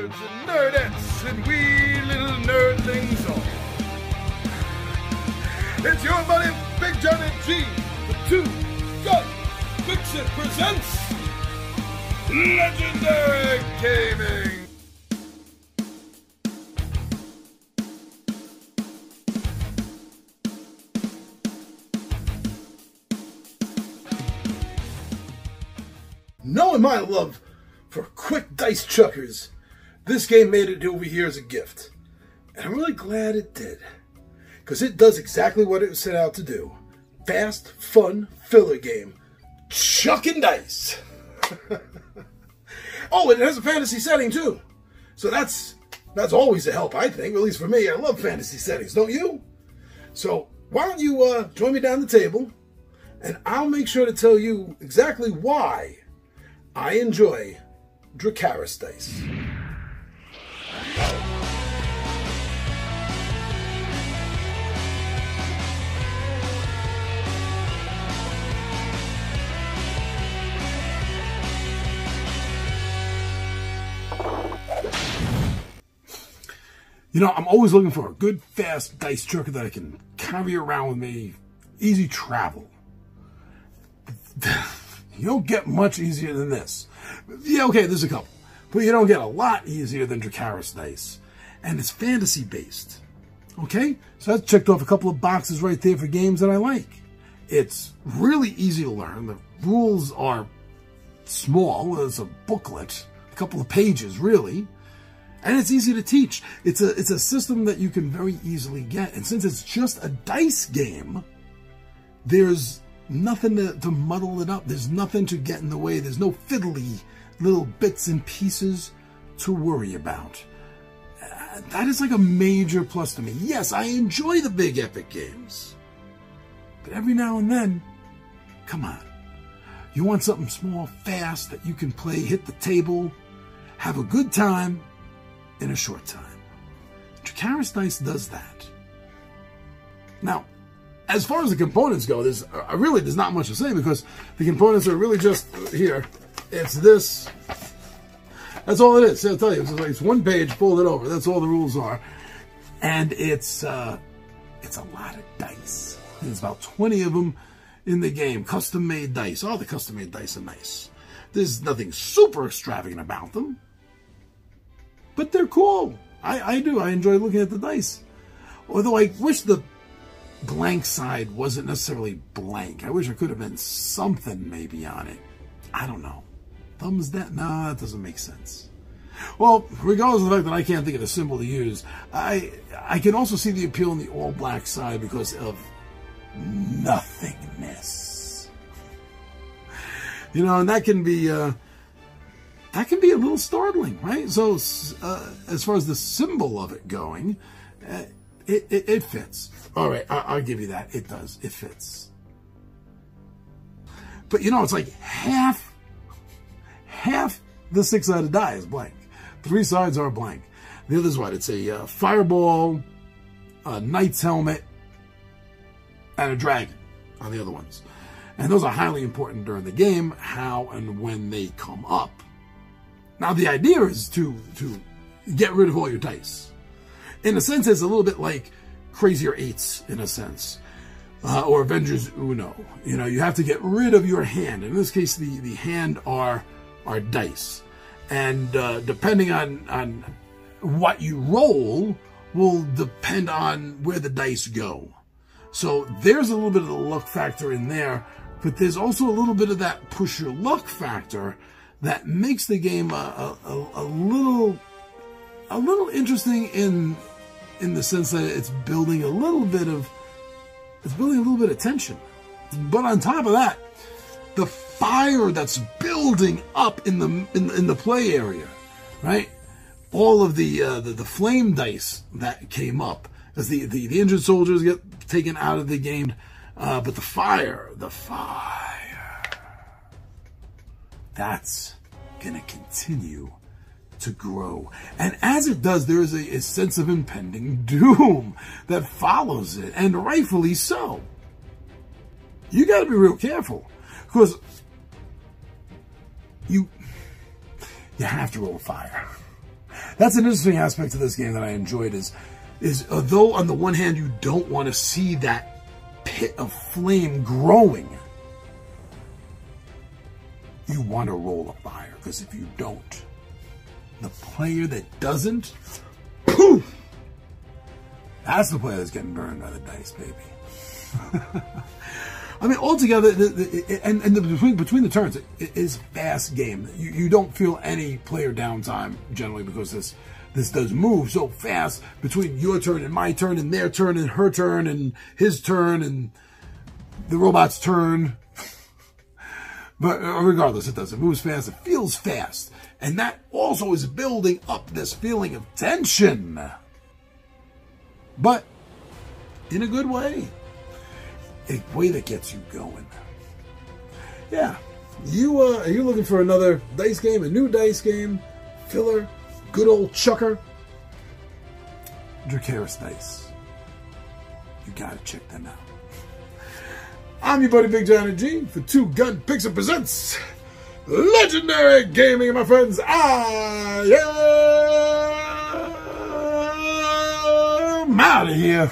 nerds and nerdettes and wee little nerdlings all. It's your buddy Big John and G, the Two Gun Pixie presents Legendary Gaming. Knowing my love for quick dice chuckers, this game made it over here as a gift. And I'm really glad it did. Because it does exactly what it was set out to do. Fast, fun, filler game. Chucking dice. Oh, and it has a fantasy setting too. So that's always a help, I think. At least for me, I love fantasy settings, don't you? So why don't you join me down the table, and I'll make sure to tell you exactly why I enjoy Dracarys dice. You know, I'm always looking for a good, fast dice chucker that I can carry around with me. Easy travel. You don't get much easier than this. Yeah, okay, there's a couple. But you don't get a lot easier than Dracarys dice. And it's fantasy-based. Okay? So I've checked off a couple of boxes right there for games that I like. It's really easy to learn. The rules are small. There's a booklet. A couple of pages, really. And it's easy to teach. It's a system that you can very easily get. And since it's just a dice game, there's nothing to muddle it up. There's nothing to get in the way. There's no fiddly little bits and pieces to worry about. That is like a major plus to me. Yes, I enjoy the big epic games. But every now and then, come on. You want something small, fast, that you can play, hit the table, have a good time in a short time. Dracarys dice does that. Now, as far as the components go, there's not much to say, because the components are really just here. It's this. That's all it is. I'll tell you, it's one page, fold it over. That's all the rules are, and it's a lot of dice. There's about 20 of them in the game. Custom-made dice. All the custom-made dice are nice. There's nothing super extravagant about them, but they're cool. I do. I enjoy looking at the dice. Although I wish the blank side wasn't necessarily blank. I wish there could have been something maybe on it. I don't know. Thumbs down? No, that doesn't make sense. Well, regardless of the fact that I can't think of a symbol to use, I can also see the appeal on the all-black side because of nothingness. You know, and that can be a little startling, right? So, as far as the symbol of it going, it fits. All right, I'll give you that. It does. It fits. But, you know, it's like half the six-sided die is blank. 3 sides are blank. The other's what? It's a fireball, a knight's helmet, and a dragon on the other ones. And those are highly important during the game, how and when they come up. Now, the idea is to get rid of all your dice. In a sense, it's a little bit like Crazier Eights, in a sense. Or Avengers Uno. You know, you have to get rid of your hand. In this case, the hand are dice. And depending on what you roll will depend on where the dice go. So there's a little bit of the luck factor in there, but there's also a little bit of that push your luck factor that makes the game a little interesting in the sense that it's building a little bit of tension. But on top of that, the fire that's building up in the play area, right? All of the flame dice that came up as the injured soldiers get taken out of the game, but the fire, that's gonna continue to grow. And as it does, there is a sense of impending doom that follows it, and rightfully so. You got to be real careful, because you have to roll fire. That's an interesting aspect of this game that I enjoyed is although on the one hand you don't want to see that pit of flame growing, you want to roll a fire, because if you don't, the player that doesn't, poof, that's the player that's getting burned by the dice, baby. I mean, altogether, between the turns, it is a fast game. You don't feel any player downtime generally, because this does move so fast between your turn and my turn and their turn and her turn and his turn and the robot's turn. But regardless, it does. It moves fast. It feels fast. And that also is building up this feeling of tension. But in a good way. A way that gets you going. Yeah. Are you looking for another dice game, a new dice game, filler, good old chucker? Dracarys Dice. You gotta check them out. I'm your buddy Big Johnny G for Two Gun Pixie Presents Legendary Gaming, my friends. I am out of here.